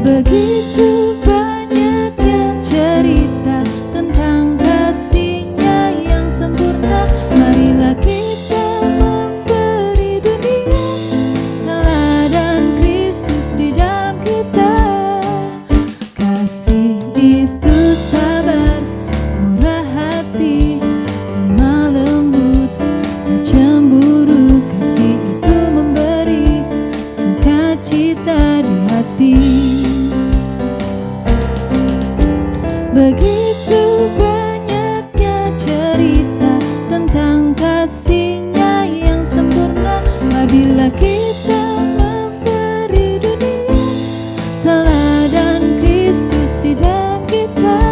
Begitu banyaknya cerita tentang kasih-Nya yang sempurna. Marilah kita memberi dunia teladan Kristus di dalam kita. Kasih itu sabar, murah hati, lemah lembut, tak cemburu. Kasih itu memberi sukacita di hati. Begitu banyaknya cerita tentang kasih-Nya yang sempurna. Apabila kita memberi dunia teladan Kristus di dalam kita.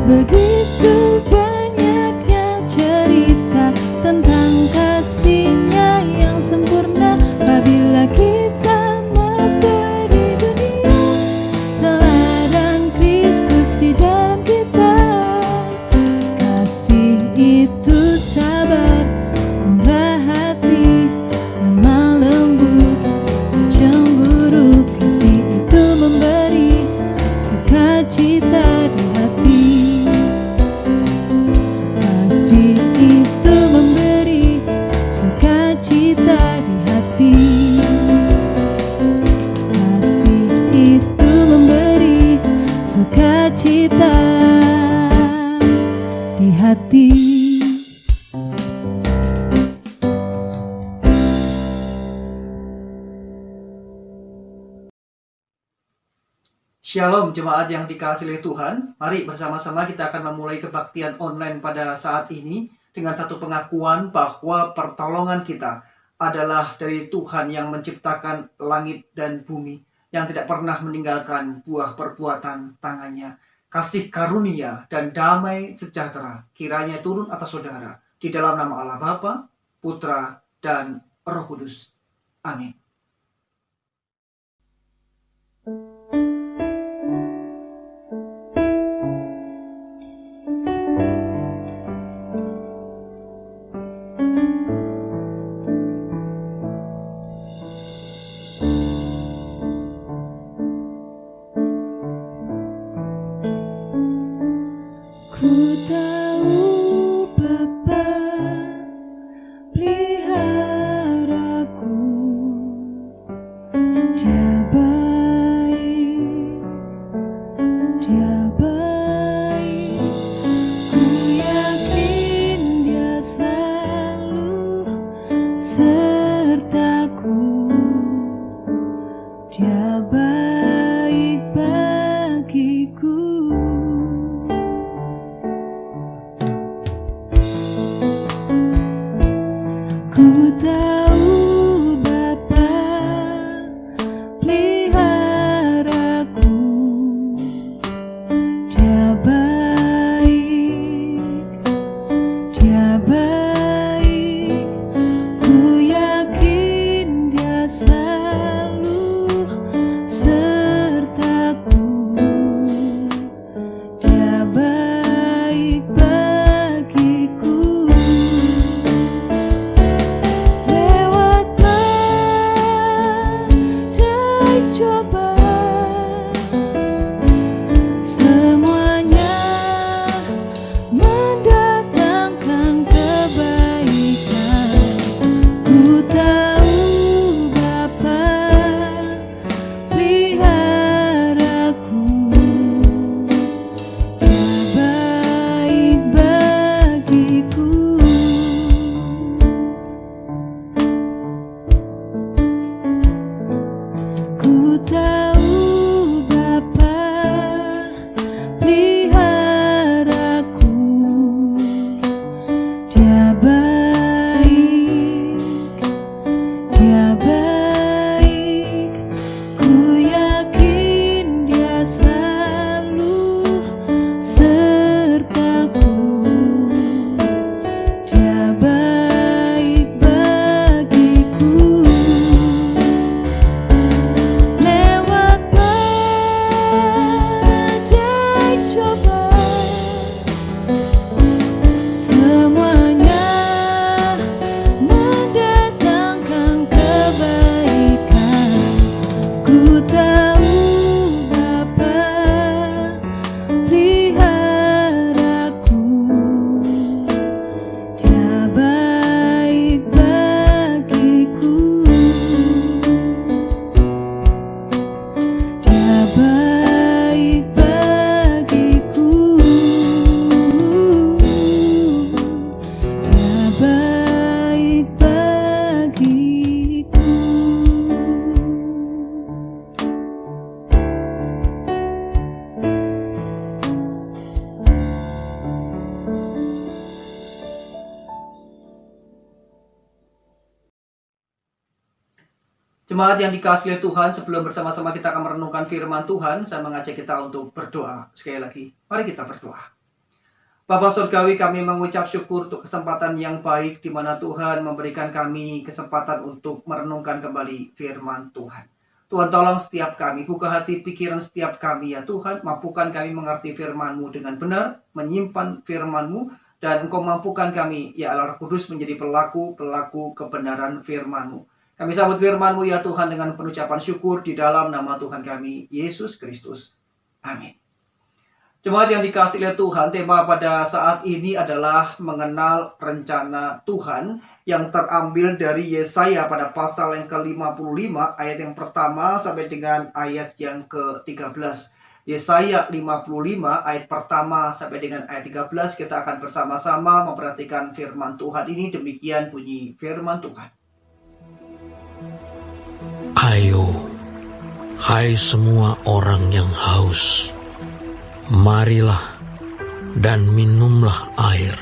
Begitu banyaknya cerita tentang kasih-Nya yang sempurna. Apabila kita memberi dunia teladan Kristus di dalam kita. Kasih itu sabar, murah hati, lemah lembut, tak cemburu. Kasih itu memberi sukacita di hati. Kasih itu memberi sukacita di hati. Kasih itu memberi sukacita di hati. Shalom jemaat yang dikasihi oleh Tuhan. Mari bersama-sama kita akan memulai kebaktian online pada saat ini dengan satu pengakuan bahwa pertolongan kita adalah dari Tuhan yang menciptakan langit dan bumi, yang tidak pernah meninggalkan buah perbuatan tangannya. Kasih karunia dan damai sejahtera kiranya turun atas saudara di dalam nama Allah Bapa, Putra, dan Roh Kudus. Amin. Ku tahu Bapa peliharaku, Dia baik, Dia baik. Ku yakin Dia selalu sertaku. Dia baik bagiku. Ku tahu Bapa peliharaku, Dia baik, Dia baik. Ku yakin Dia selalu sertaku. Dia baik bagiku. Lewat badai cobaan, semuanya mendatangkan kebaikan. Ku tahu Bapa peliharaku, Dia baik bagiku. Ku tahu Bapa peliharaku, Dia baik, Dia baik. Ku yakin Dia selalu sertaku. Dia baik bagiku. Lewat Jemaat yang dikasihi Tuhan, sebelum bersama-sama kita akan merenungkan firman Tuhan, saya mengajak kita untuk berdoa. Sekali lagi, mari kita berdoa. Bapa Surgawi, kami mengucap syukur untuk kesempatan yang baik di mana Tuhan memberikan kami kesempatan untuk merenungkan kembali firman Tuhan. Tuhan, tolong setiap kami, buka hati pikiran setiap kami ya Tuhan, mampukan kami mengerti firman-Mu dengan benar, menyimpan firman-Mu, dan Engkau mampukan kami, ya Allah Roh Kudus, menjadi pelaku kebenaran firman-Mu. Kami sambut firman-Mu ya Tuhan dengan penucapan syukur di dalam nama Tuhan kami, Yesus Kristus. Amin. Jemaat yang dikasihi oleh Tuhan, tema pada saat ini adalah mengenal rencana Tuhan yang terambil dari Yesaya pada pasal yang ke-55, ayat yang pertama sampai dengan ayat yang ke-13. Yesaya 55 ayat pertama sampai dengan ayat 13, kita akan bersama-sama memperhatikan firman Tuhan ini. Demikian bunyi firman Tuhan. Ayo, hai semua orang yang haus, marilah dan minumlah air.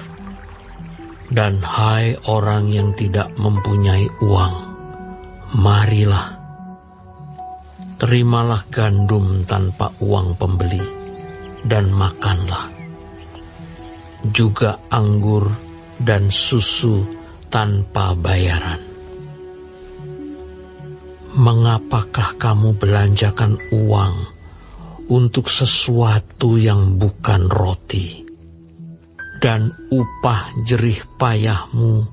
Dan hai orang yang tidak mempunyai uang, marilah, terimalah gandum tanpa uang pembeli, dan makanlah. Juga anggur dan susu tanpa bayaran. Mengapakah kamu belanjakan uang untuk sesuatu yang bukan roti, dan upah jerih payahmu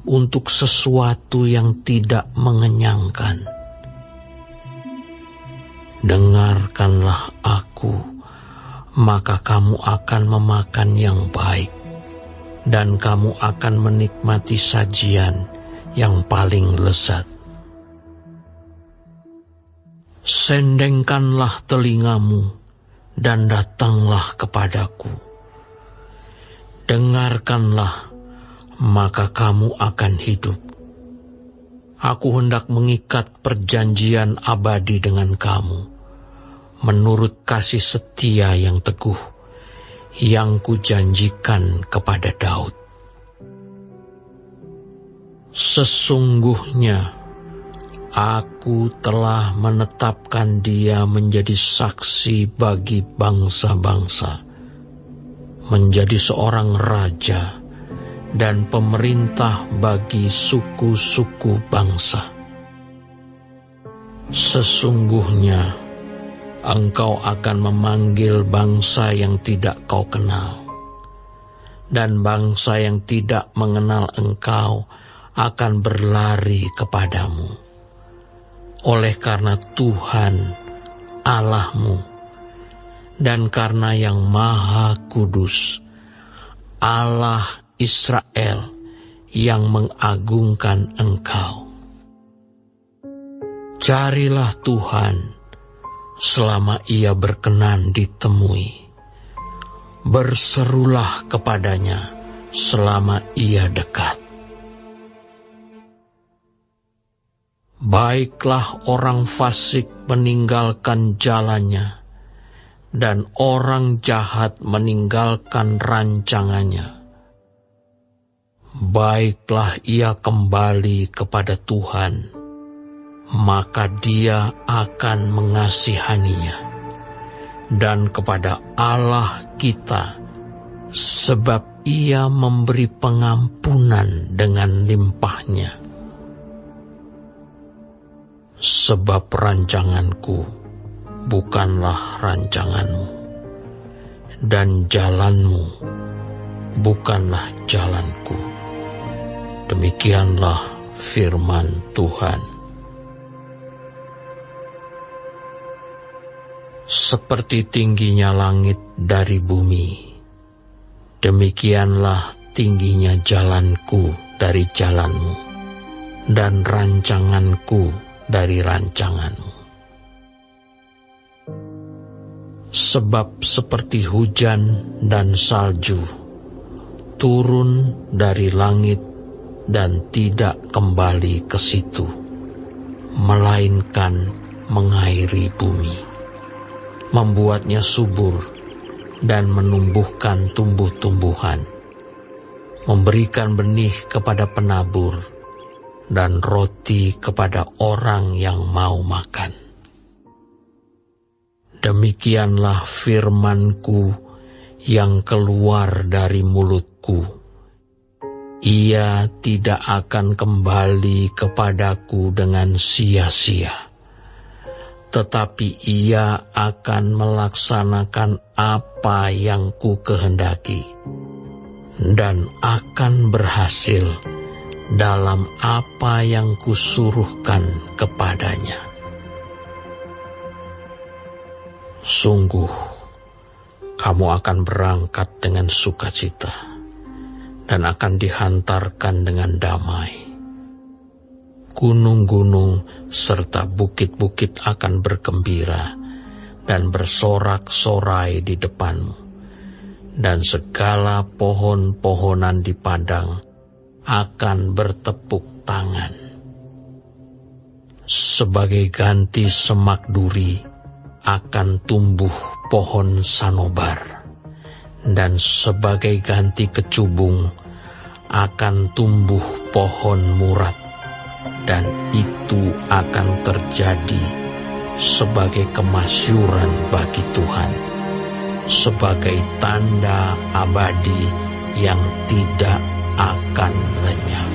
untuk sesuatu yang tidak mengenyangkan? Dengarkanlah aku, maka kamu akan memakan yang baik, dan kamu akan menikmati sajian yang paling lezat. Sendengkanlah telingamu dan datanglah kepadaku. Dengarkanlah, maka kamu akan hidup. Aku hendak mengikat perjanjian abadi dengan kamu, menurut kasih setia yang teguh, yang kujanjikan kepada Daud. Sesungguhnya, Aku telah menetapkan dia menjadi saksi bagi bangsa-bangsa, menjadi seorang raja dan pemerintah bagi suku-suku bangsa. Sesungguhnya, engkau akan memanggil bangsa yang tidak kau kenal, dan bangsa yang tidak mengenal engkau akan berlari kepadamu. Oleh karena Tuhan Allahmu, dan karena yang Maha Kudus, Allah Israel, yang mengagungkan engkau. Carilah Tuhan selama Ia berkenan ditemui. Berserulah kepadanya selama Ia dekat. Baiklah orang fasik meninggalkan jalannya, dan orang jahat meninggalkan rancangannya. Baiklah ia kembali kepada Tuhan, maka Dia akan mengasihaninya, dan kepada Allah kita, sebab Ia memberi pengampunan dengan limpahnya. Sebab rancanganku bukanlah rancanganmu, dan jalanmu bukanlah jalanku. Demikianlah firman Tuhan. Seperti tingginya langit dari bumi, demikianlah tingginya jalanku dari jalanmu, dan rancanganku dari rancanganmu. Sebab seperti hujan dan salju turun dari langit dan tidak kembali ke situ, melainkan mengairi bumi, membuatnya subur dan menumbuhkan tumbuh-tumbuhan, memberikan benih kepada penabur dan roti kepada orang yang mau makan. Demikianlah firman-Ku yang keluar dari mulut-Ku. Ia tidak akan kembali kepadaku dengan sia-sia, tetapi ia akan melaksanakan apa yang Ku kehendaki, dan akan berhasil dalam apa yang Kusuruhkan kepadanya. Sungguh, kamu akan berangkat dengan sukacita, dan akan dihantarkan dengan damai. Gunung-gunung serta bukit-bukit akan bergembira dan bersorak-sorai di depanmu, dan segala pohon-pohonan di padang akan bertepuk tangan. Sebagai ganti semak duri akan tumbuh pohon sanobar, dan sebagai ganti kecubung akan tumbuh pohon murat, dan itu akan terjadi sebagai kemasyuran bagi Tuhan, sebagai tanda abadi yang tidak akan lenyap.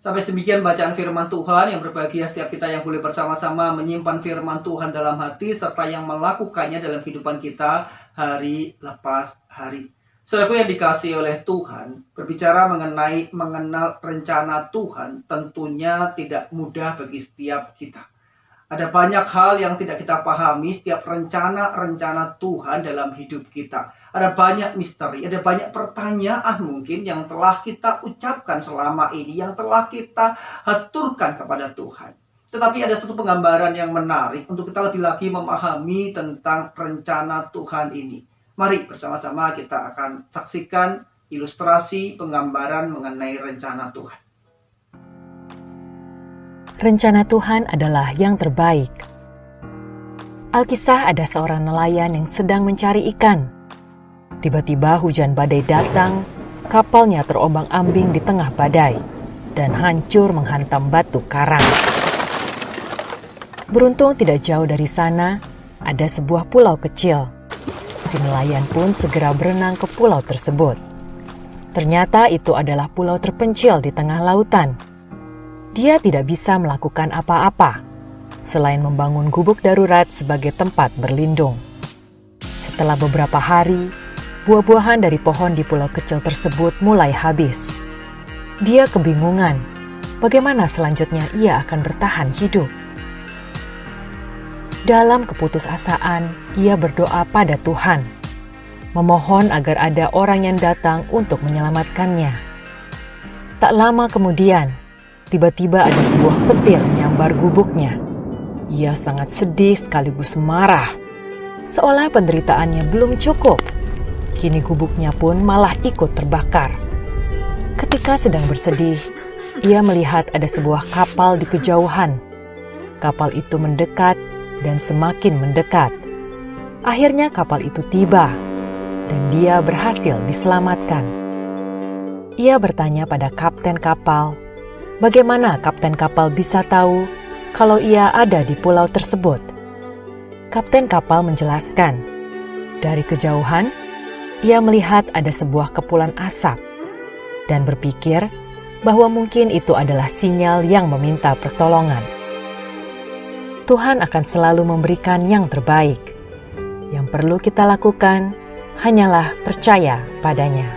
Sampai demikian bacaan firman Tuhan. Yang berbahagia setiap kita yang boleh bersama-sama menyimpan firman Tuhan dalam hati, serta yang melakukannya dalam kehidupan kita hari lepas hari. Saudaraku yang dikasihi oleh Tuhan, berbicara mengenai mengenal rencana Tuhan tentunya tidak mudah bagi setiap kita. Ada banyak hal yang tidak kita pahami setiap rencana-rencana Tuhan dalam hidup kita. Ada banyak misteri, ada banyak pertanyaan mungkin yang telah kita ucapkan selama ini, yang telah kita haturkan kepada Tuhan. Tetapi ada satu penggambaran yang menarik untuk kita lebih lagi memahami tentang rencana Tuhan ini. Mari bersama-sama kita akan saksikan ilustrasi penggambaran mengenai rencana Tuhan. Rencana Tuhan adalah yang terbaik. Alkisah ada seorang nelayan yang sedang mencari ikan. Tiba-tiba hujan badai datang, kapalnya terombang-ambing di tengah badai, dan hancur menghantam batu karang. Beruntung tidak jauh dari sana, ada sebuah pulau kecil. Si nelayan pun segera berenang ke pulau tersebut. Ternyata itu adalah pulau terpencil di tengah lautan. Dia tidak bisa melakukan apa-apa selain membangun gubuk darurat sebagai tempat berlindung. Setelah beberapa hari, buah-buahan dari pohon di pulau kecil tersebut mulai habis. Dia kebingungan bagaimana selanjutnya ia akan bertahan hidup. Dalam keputusasaan, ia berdoa pada Tuhan, memohon agar ada orang yang datang untuk menyelamatkannya. Tak lama kemudian, tiba-tiba ada sebuah petir menyambar gubuknya. Ia sangat sedih sekaligus marah, seolah penderitaannya belum cukup. Kini gubuknya pun malah ikut terbakar. Ketika sedang bersedih, ia melihat ada sebuah kapal di kejauhan. Kapal itu mendekat dan semakin mendekat. Akhirnya kapal itu tiba, dan dia berhasil diselamatkan. Ia bertanya pada kapten kapal, bagaimana kapten kapal bisa tahu kalau ia ada di pulau tersebut? Kapten kapal menjelaskan, dari kejauhan, ia melihat ada sebuah kepulan asap dan berpikir bahwa mungkin itu adalah sinyal yang meminta pertolongan. Tuhan akan selalu memberikan yang terbaik. Yang perlu kita lakukan hanyalah percaya padanya.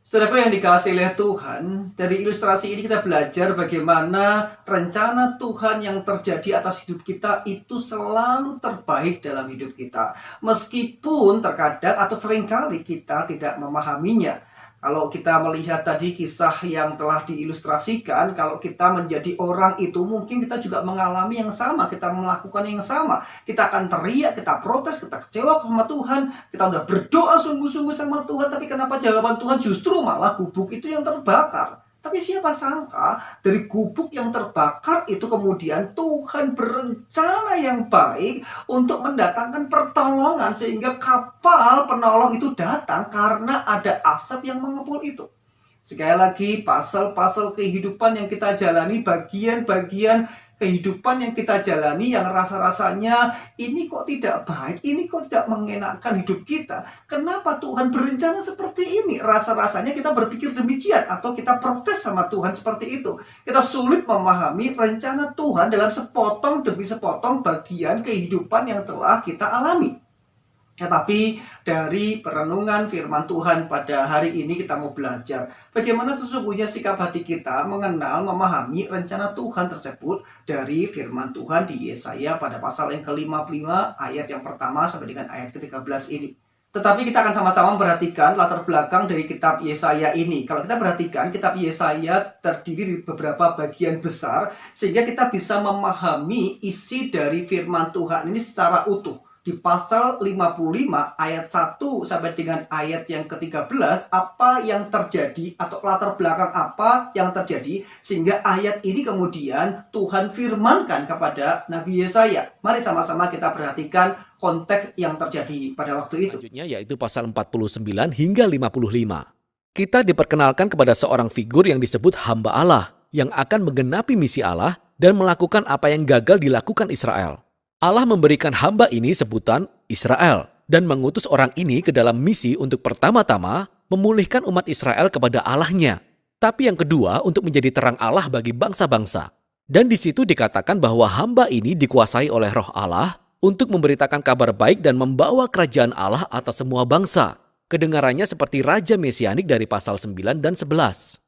Saudaraku yang dikasihi oleh Tuhan, dari ilustrasi ini kita belajar bagaimana rencana Tuhan yang terjadi atas hidup kita itu selalu terbaik dalam hidup kita. Meskipun terkadang atau seringkali kita tidak memahaminya. Kalau kita melihat tadi kisah yang telah diilustrasikan, kalau kita menjadi orang itu mungkin kita juga mengalami yang sama, kita melakukan yang sama. Kita akan teriak, kita protes, kita kecewa sama Tuhan, kita udah berdoa sungguh-sungguh sama Tuhan, tapi kenapa jawaban Tuhan justru malah gubuk itu yang terbakar? Tapi siapa sangka dari gubuk yang terbakar itu kemudian Tuhan berencana yang baik untuk mendatangkan pertolongan sehingga kapal penolong itu datang karena ada asap yang mengepul itu. Sekali lagi, pasal-pasal kehidupan yang kita jalani, bagian-bagian kehidupan yang kita jalani yang rasa-rasanya ini kok tidak baik, ini kok tidak mengenakan hidup kita. Kenapa Tuhan berencana seperti ini? Rasa-rasanya kita berpikir demikian atau kita protes sama Tuhan seperti itu. Kita sulit memahami rencana Tuhan dalam sepotong demi sepotong bagian kehidupan yang telah kita alami. Tetapi dari perenungan firman Tuhan pada hari ini kita mau belajar bagaimana sesungguhnya sikap hati kita mengenal, memahami rencana Tuhan tersebut dari firman Tuhan di Yesaya pada pasal yang ke-55 ayat yang pertama sampai dengan ayat ke-13 ini. Tetapi kita akan sama-sama memperhatikan latar belakang dari kitab Yesaya ini. Kalau kita perhatikan, kitab Yesaya terdiri dari beberapa bagian besar sehingga kita bisa memahami isi dari firman Tuhan ini secara utuh. Di pasal 55 ayat 1 sampai dengan ayat yang ke-13, apa yang terjadi atau latar belakang apa yang terjadi sehingga ayat ini kemudian Tuhan firmankan kepada Nabi Yesaya. Mari sama-sama kita perhatikan konteks yang terjadi pada waktu itu. Selanjutnya yaitu pasal 49 hingga 55. Kita diperkenalkan kepada seorang figur yang disebut hamba Allah yang akan menggenapi misi Allah dan melakukan apa yang gagal dilakukan Israel. Allah memberikan hamba ini sebutan Israel dan mengutus orang ini ke dalam misi untuk pertama-tama memulihkan umat Israel kepada Allahnya. Tapi yang kedua untuk menjadi terang Allah bagi bangsa-bangsa. Dan di situ dikatakan bahwa hamba ini dikuasai oleh Roh Allah untuk memberitakan kabar baik dan membawa kerajaan Allah atas semua bangsa. Kedengarannya seperti Raja Mesianik dari pasal 9 dan 11.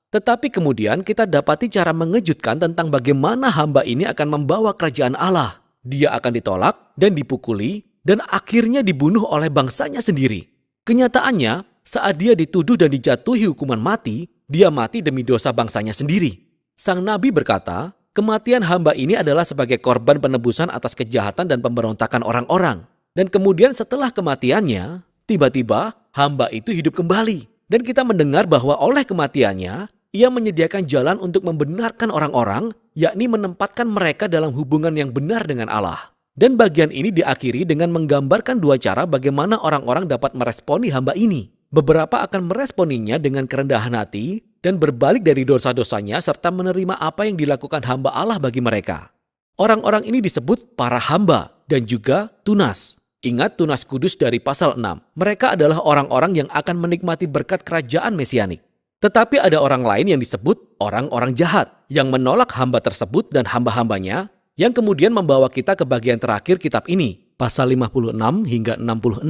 Tetapi kemudian kita dapati cara mengejutkan tentang bagaimana hamba ini akan membawa kerajaan Allah. Dia akan ditolak dan dipukuli dan akhirnya dibunuh oleh bangsanya sendiri. Kenyataannya, saat dia dituduh dan dijatuhi hukuman mati, dia mati demi dosa bangsanya sendiri. Sang nabi berkata, kematian hamba ini adalah sebagai korban penebusan atas kejahatan dan pemberontakan orang-orang. Dan kemudian setelah kematiannya, tiba-tiba hamba itu hidup kembali. Dan kita mendengar bahwa oleh kematiannya, ia menyediakan jalan untuk membenarkan orang-orang, yakni menempatkan mereka dalam hubungan yang benar dengan Allah. Dan bagian ini diakhiri dengan menggambarkan dua cara bagaimana orang-orang dapat meresponi hamba ini. Beberapa akan meresponinya dengan kerendahan hati dan berbalik dari dosa-dosanya serta menerima apa yang dilakukan hamba Allah bagi mereka. Orang-orang ini disebut para hamba dan juga tunas. Ingat tunas kudus dari pasal 6. Mereka adalah orang-orang yang akan menikmati berkat kerajaan Mesianik. Tetapi ada orang lain yang disebut orang-orang jahat yang menolak hamba tersebut dan hamba-hambanya yang kemudian membawa kita ke bagian terakhir kitab ini, pasal 56 hingga 66,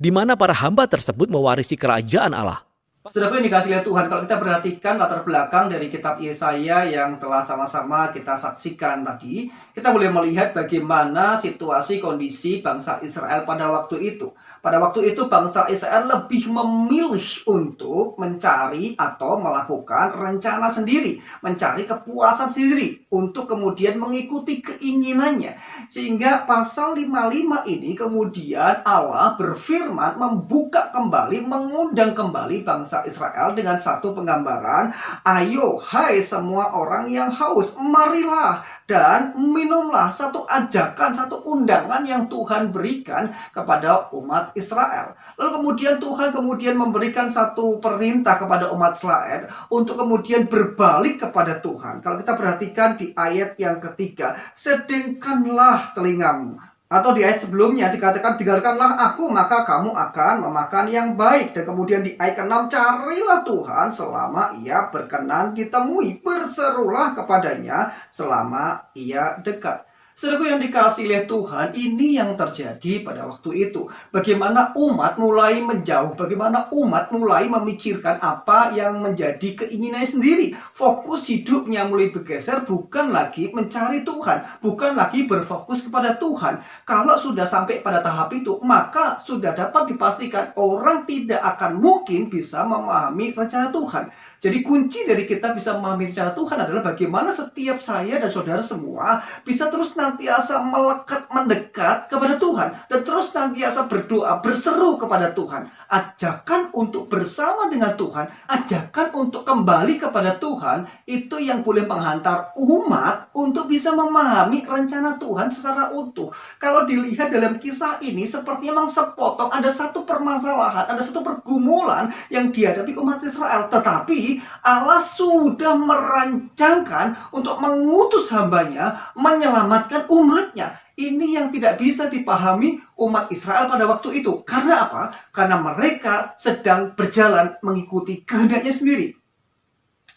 di mana para hamba tersebut mewarisi kerajaan Allah. Saudaraku yang dikasihi oleh Tuhan, kalau kita perhatikan latar belakang dari kitab Yesaya yang telah sama-sama kita saksikan tadi, kita boleh melihat bagaimana situasi kondisi bangsa Israel pada waktu itu. Pada waktu itu bangsa Israel lebih memilih untuk mencari atau melakukan rencana sendiri, mencari kepuasan sendiri untuk kemudian mengikuti keinginannya. Sehingga pasal 55 ini kemudian Allah berfirman membuka kembali, mengundang kembali bangsa Israel dengan satu penggambaran, ayo hai semua orang yang haus, marilah dan minumlah, satu ajakan, satu undangan yang Tuhan berikan kepada umat Israel. Lalu kemudian Tuhan memberikan satu perintah kepada umat Israel untuk kemudian berbalik kepada Tuhan. Kalau kita perhatikan di ayat yang ketiga, sedengkanlah telingamu. Atau di ayat sebelumnya dikatakan, dengarkanlah aku maka kamu akan memakan yang baik. Dan kemudian di ayat ke-6, carilah Tuhan selama ia berkenan ditemui. Berserulah kepadanya selama ia dekat. Saudaraku yang dikasihi oleh Tuhan, ini yang terjadi pada waktu itu. Bagaimana umat mulai menjauh, bagaimana umat mulai memikirkan apa yang menjadi keinginannya sendiri. Fokus hidupnya mulai bergeser, bukan lagi mencari Tuhan, bukan lagi berfokus kepada Tuhan. Kalau sudah sampai pada tahap itu, maka sudah dapat dipastikan orang tidak akan mungkin bisa memahami rencana Tuhan. Jadi kunci dari kita bisa memahami rencana Tuhan adalah bagaimana setiap saya dan saudara semua bisa terus senantiasa melekat mendekat kepada Tuhan dan terus senantiasa berdoa, berseru kepada Tuhan. Ajakan untuk bersama dengan Tuhan, ajakan untuk kembali kepada Tuhan, itu yang boleh menghantar umat untuk bisa memahami rencana Tuhan secara utuh. Kalau dilihat dalam kisah ini, sepertinya memang sepotong ada satu permasalahan, ada satu pergumulan yang dihadapi umat Israel. Tetapi Allah sudah merancangkan untuk mengutus hambanya menyelamatkan umatnya. Ini yang tidak bisa dipahami umat Israel pada waktu itu. Karena apa? Karena mereka sedang berjalan mengikuti kehendaknya sendiri.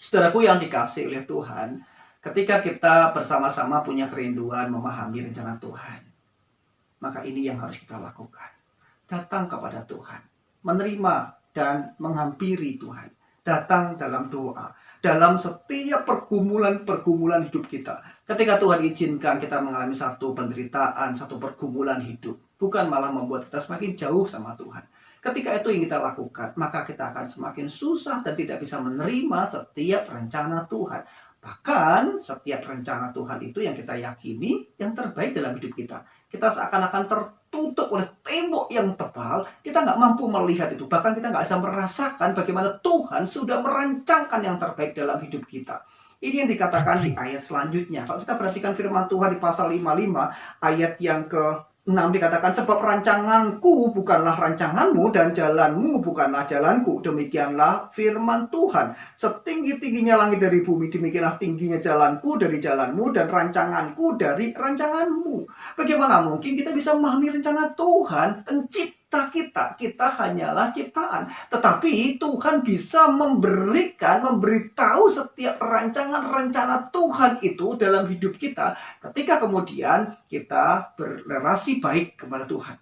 Saudaraku yang dikasihi oleh Tuhan, ketika kita bersama-sama punya kerinduan memahami rencana Tuhan, maka ini yang harus kita lakukan. Datang kepada Tuhan, menerima dan menghampiri Tuhan. Datang dalam doa, dalam setiap pergumulan-pergumulan hidup kita. Ketika Tuhan izinkan kita mengalami satu penderitaan, satu pergumulan hidup, bukan malah membuat kita semakin jauh sama Tuhan. Ketika itu yang kita lakukan, maka kita akan semakin susah dan tidak bisa menerima setiap rencana Tuhan. Bahkan setiap rencana Tuhan itu yang kita yakini yang terbaik dalam hidup kita. Kita seakan-akan tertutup oleh tembok yang tebal. Kita nggak mampu melihat itu. Bahkan kita nggak bisa merasakan bagaimana Tuhan sudah merancangkan yang terbaik dalam hidup kita. Ini yang dikatakan di ayat selanjutnya. Kalau kita perhatikan firman Tuhan di pasal 55 ayat yang ke-6 dikatakan, sebab rancanganku bukanlah rancanganmu dan jalanmu bukanlah jalanku. Demikianlah firman Tuhan. Setinggi-tingginya langit dari bumi, demikianlah tingginya jalanku dari jalanmu dan rancanganku dari rancanganmu. Bagaimana mungkin kita bisa memahami rencana Tuhan? Pencipta kita hanyalah ciptaan. Tetapi Tuhan bisa memberitahu setiap rancangan-rencana Tuhan itu dalam hidup kita ketika kemudian kita berrelasi baik kepada Tuhan.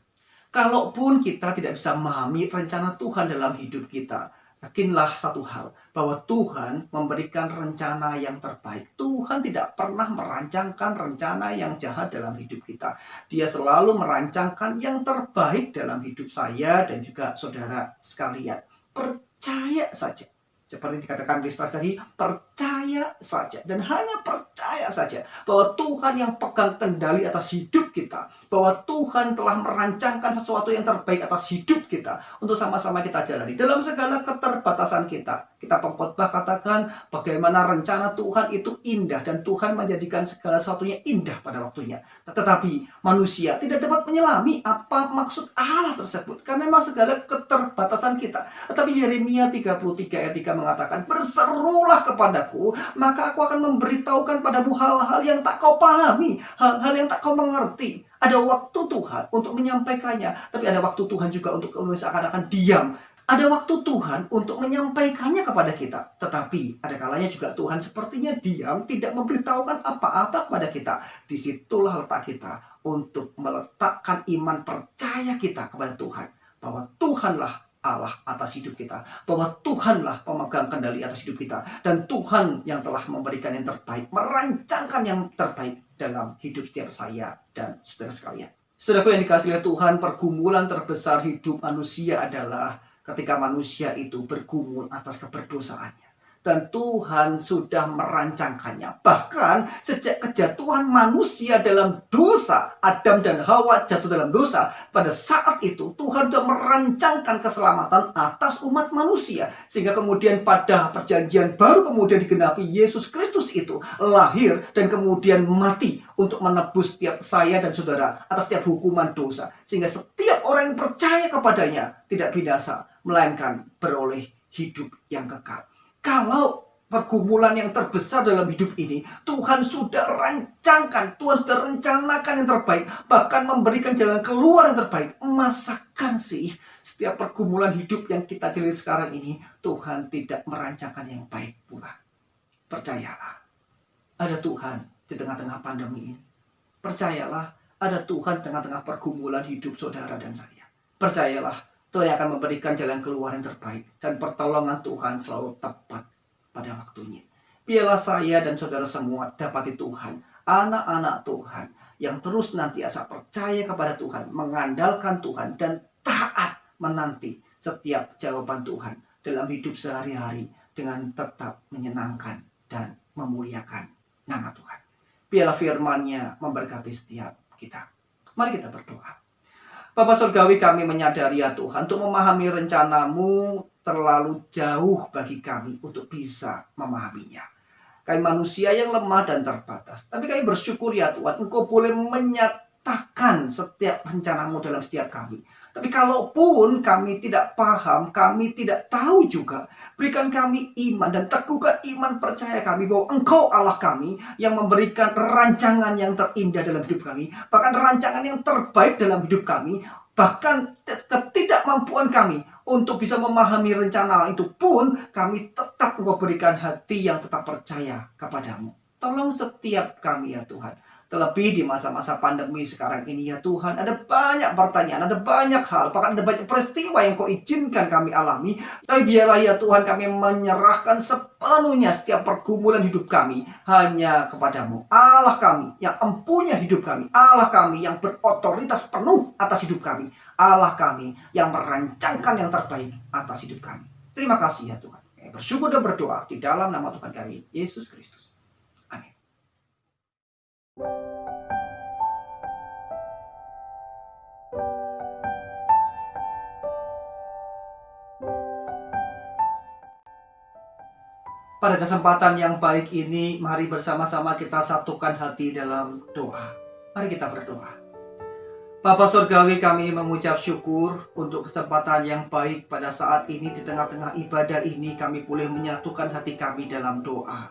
Kalaupun kita tidak bisa memahami rencana Tuhan dalam hidup kita, yakinlah satu hal, bahwa Tuhan memberikan rencana yang terbaik. Tuhan tidak pernah merancangkan rencana yang jahat dalam hidup kita. Dia selalu merancangkan yang terbaik dalam hidup saya dan juga saudara sekalian. Percaya saja. Seperti dikatakan Kristus tadi, percaya saja. Dan hanya percaya saja bahwa Tuhan yang pegang kendali atas hidup kita. Bahwa Tuhan telah merancangkan sesuatu yang terbaik atas hidup kita. Untuk sama-sama kita jalani. Dalam segala keterbatasan kita. Kita pengkhotbah katakan bagaimana rencana Tuhan itu indah. Dan Tuhan menjadikan segala sesuatunya indah pada waktunya. Tetapi manusia tidak dapat menyelami apa maksud Allah tersebut. Karena memang segala keterbatasan kita. Tetapi Yeremia 33 ayat 3 mengatakan, berserulah kepadaku, maka aku akan memberitahukan padamu hal-hal yang tak kau pahami, hal-hal yang tak kau mengerti. Ada waktu Tuhan untuk menyampaikannya, tapi ada waktu Tuhan juga untuk seakan-akan diam. Ada waktu Tuhan untuk menyampaikannya kepada kita. Tetapi ada kalanya juga Tuhan sepertinya diam, tidak memberitahukan apa-apa kepada kita. Disitulah letak kita untuk meletakkan iman percaya kita kepada Tuhan. Bahwa Tuhanlah Allah atas hidup kita. Bahwa Tuhanlah pemegang kendali atas hidup kita. Dan Tuhan yang telah memberikan yang terbaik. Merancangkan yang terbaik dalam hidup setiap saya dan saudara sekalian. Saudaraku yang dikasihi oleh Tuhan, pergumulan terbesar hidup manusia adalah ketika manusia itu bergumul atas keberdosaannya. Dan Tuhan sudah merancangkannya. Bahkan sejak kejatuhan manusia dalam dosa, Adam dan Hawa jatuh dalam dosa, pada saat itu Tuhan sudah merancangkan keselamatan atas umat manusia. Sehingga kemudian pada perjanjian baru kemudian digenapi, Yesus Kristus itu lahir dan kemudian mati untuk menebus setiap saya dan saudara atas setiap hukuman dosa. Sehingga setiap orang yang percaya kepadanya tidak binasa, melainkan beroleh hidup yang kekal. Kalau pergumulan yang terbesar dalam hidup ini, Tuhan sudah rancangkan, Tuhan sudah rencanakan yang terbaik, bahkan memberikan jalan keluar yang terbaik. Masakan sih setiap pergumulan hidup yang kita jalani sekarang ini, Tuhan tidak merancangkan yang baik pula. Percayalah, ada Tuhan di tengah-tengah pandemi ini. Percayalah, ada Tuhan di tengah-tengah pergumulan hidup saudara dan saya. Percayalah, Tuhan akan memberikan jalan keluar yang terbaik. Dan pertolongan Tuhan selalu tepat pada waktunya. Biarlah saya dan saudara semua dapati Tuhan. Anak-anak Tuhan yang terus nantiasa percaya kepada Tuhan. Mengandalkan Tuhan dan taat menanti setiap jawaban Tuhan dalam hidup sehari-hari. Dengan tetap menyenangkan dan memuliakan nama Tuhan. Biarlah firman-Nya memberkati setiap kita. Mari kita berdoa. Bapa Surgawi, kami menyadari ya Tuhan, untuk memahami rencana-Mu terlalu jauh bagi kami untuk bisa memahaminya. Kami manusia yang lemah dan terbatas. Tapi kami bersyukur ya Tuhan, Engkau boleh menyatakan setiap rencana-Mu dalam setiap kami. Tapi kalaupun kami tidak paham, kami tidak tahu juga, berikan kami iman dan teguhkan iman percaya kami bahwa Engkau Allah kami yang memberikan rancangan yang terindah dalam hidup kami, bahkan rancangan yang terbaik dalam hidup kami, bahkan ketidakmampuan kami untuk bisa memahami rencana itu pun kami tetap Engkau berikan hati yang tetap percaya kepadamu. Tolong setiap kami ya Tuhan. Terlebih di masa-masa pandemi sekarang ini ya Tuhan, ada banyak pertanyaan, ada banyak hal, bahkan ada banyak peristiwa yang Kau izinkan kami alami. Tapi biarlah ya Tuhan, kami menyerahkan sepenuhnya setiap pergumulan hidup kami hanya kepadamu. Allah kami yang empunya hidup kami, Allah kami yang berotoritas penuh atas hidup kami, Allah kami yang merancangkan yang terbaik atas hidup kami. Terima kasih ya Tuhan. Kami bersyukur dan berdoa di dalam nama Tuhan kami, Yesus Kristus. Amin. Pada kesempatan yang baik ini, mari bersama-sama kita satukan hati dalam doa. Mari kita berdoa. Bapa Surgawi, kami mengucap syukur untuk kesempatan yang baik pada saat ini. Di tengah-tengah ibadah ini kami boleh menyatukan hati kami dalam doa.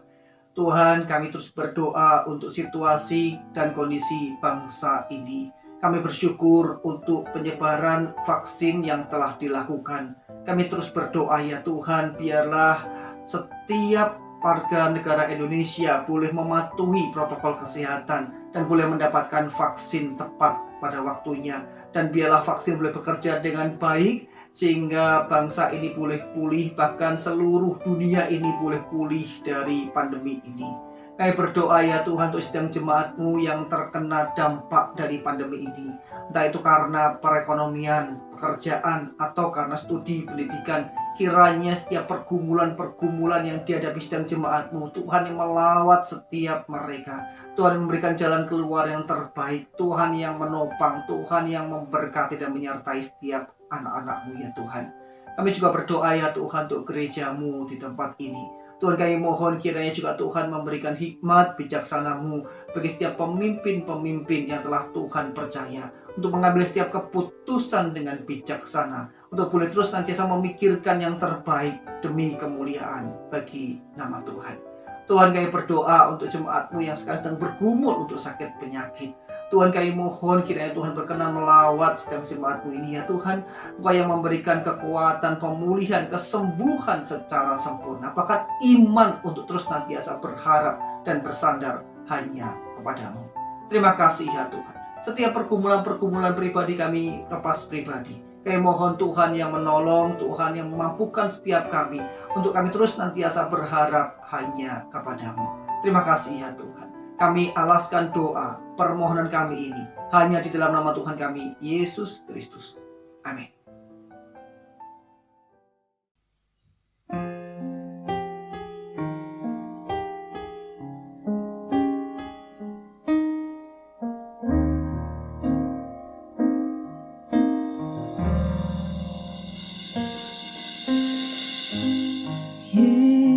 Tuhan, kami terus berdoa untuk situasi dan kondisi bangsa ini. Kami bersyukur untuk penyebaran vaksin yang telah dilakukan. Kami terus berdoa ya Tuhan, biarlah setiap warga negara Indonesia boleh mematuhi protokol kesehatan dan boleh mendapatkan vaksin tepat pada waktunya. Dan biarlah vaksin boleh bekerja dengan baik sehingga bangsa ini boleh pulih, bahkan seluruh dunia ini boleh pulih dari pandemi ini. Kami berdoa ya Tuhan untuk sedang jemaat-Mu yang terkena dampak dari pandemi ini. Entah itu karena perekonomian, pekerjaan, atau karena studi pendidikan. Kiranya setiap pergumulan-pergumulan yang dihadapi sedang jemaat-Mu, Tuhan yang melawat setiap mereka. Tuhan yang memberikan jalan keluar yang terbaik. Tuhan yang menopang, Tuhan yang memberkati dan menyertai setiap anak-anak-Mu ya Tuhan. Kami juga berdoa ya Tuhan untuk gereja-Mu di tempat ini. Tuhan, kami mohon kiranya juga Tuhan memberikan hikmat bijaksana-Mu bagi setiap pemimpin-pemimpin yang telah Tuhan percaya untuk mengambil setiap keputusan dengan bijaksana, untuk boleh terus nantiasa memikirkan yang terbaik demi kemuliaan bagi nama Tuhan. Tuhan, kami berdoa untuk jemaat-Mu yang sekarang sedang bergumul untuk sakit penyakit. Tuhan, kami mohon kiranya Tuhan berkenan melawat sedang jemaat-Mu ini ya Tuhan. Engkau yang memberikan kekuatan, pemulihan, kesembuhan secara sempurna. Bahkan iman untuk terus nantiasa berharap dan bersandar hanya kepadamu. Terima kasih ya Tuhan. Setiap pergumulan-pergumulan pribadi kami lepas pribadi. Kami mohon Tuhan yang menolong, Tuhan yang memampukan setiap kami untuk kami terus nantiasa berharap hanya kepadamu. Terima kasih ya Tuhan. Kami alaskan doa, permohonan kami ini hanya di dalam nama Tuhan kami, Yesus Kristus. Amin.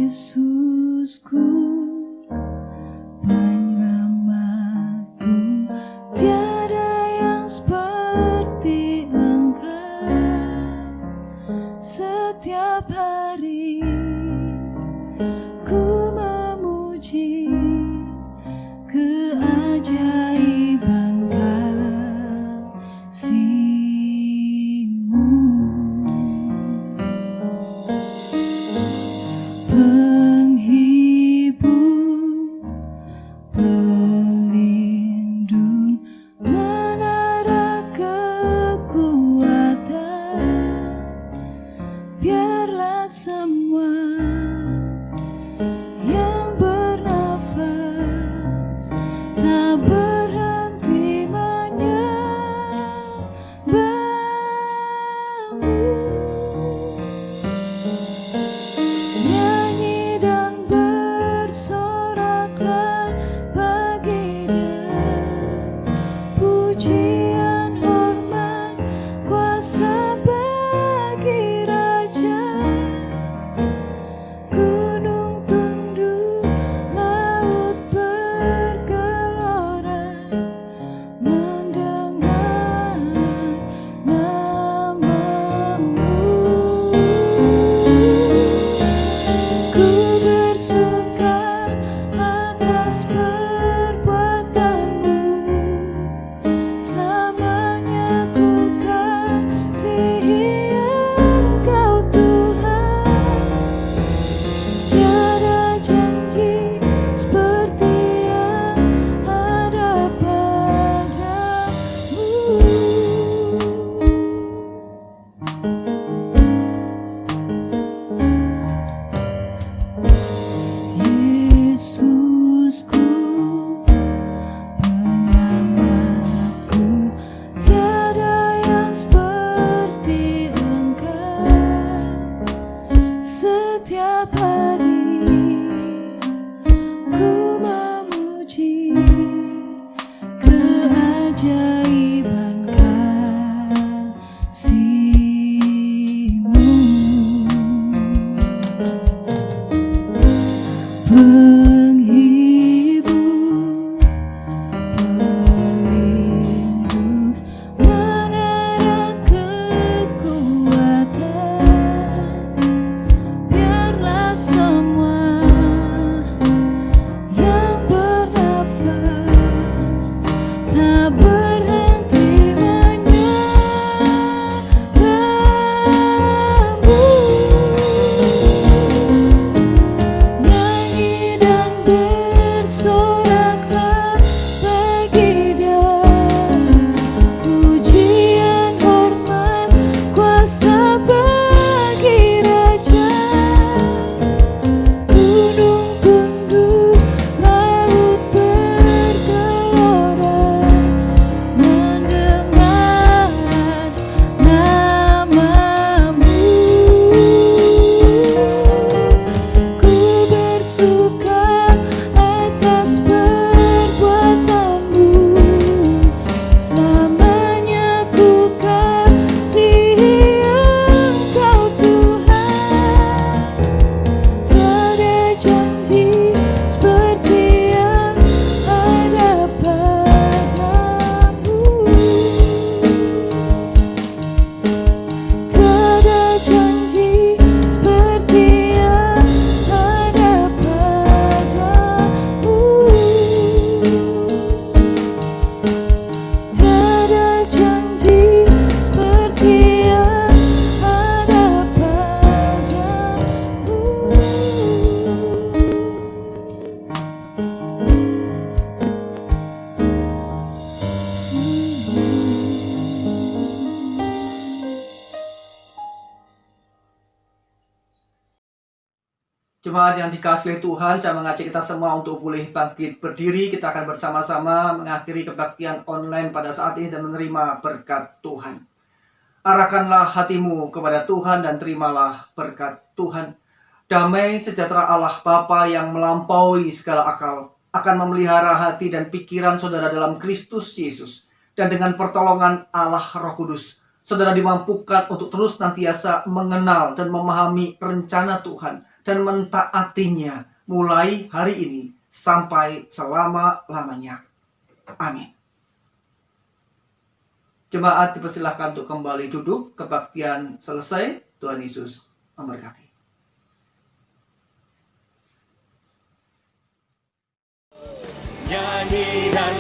Yesusku, penyelamatku, tiada yang seperti Engkau. Jemaat yang dikasihi Tuhan, saya mengajak kita semua untuk boleh bangkit berdiri. Kita akan bersama-sama mengakhiri kebaktian online pada saat ini dan menerima berkat Tuhan. Arahkanlah hatimu kepada Tuhan dan terimalah berkat Tuhan. Damai sejahtera Allah Bapa yang melampaui segala akal akan memelihara hati dan pikiran saudara dalam Kristus Yesus. Dan dengan pertolongan Allah Roh Kudus, saudara dimampukan untuk terus nantiasa mengenal dan memahami rencana Tuhan dan mentaatinya mulai hari ini sampai selama-lamanya. Amin. Jemaat dipersilahkan untuk kembali duduk. Kebaktian selesai. Tuhan Yesus memberkati. Nyanyi dan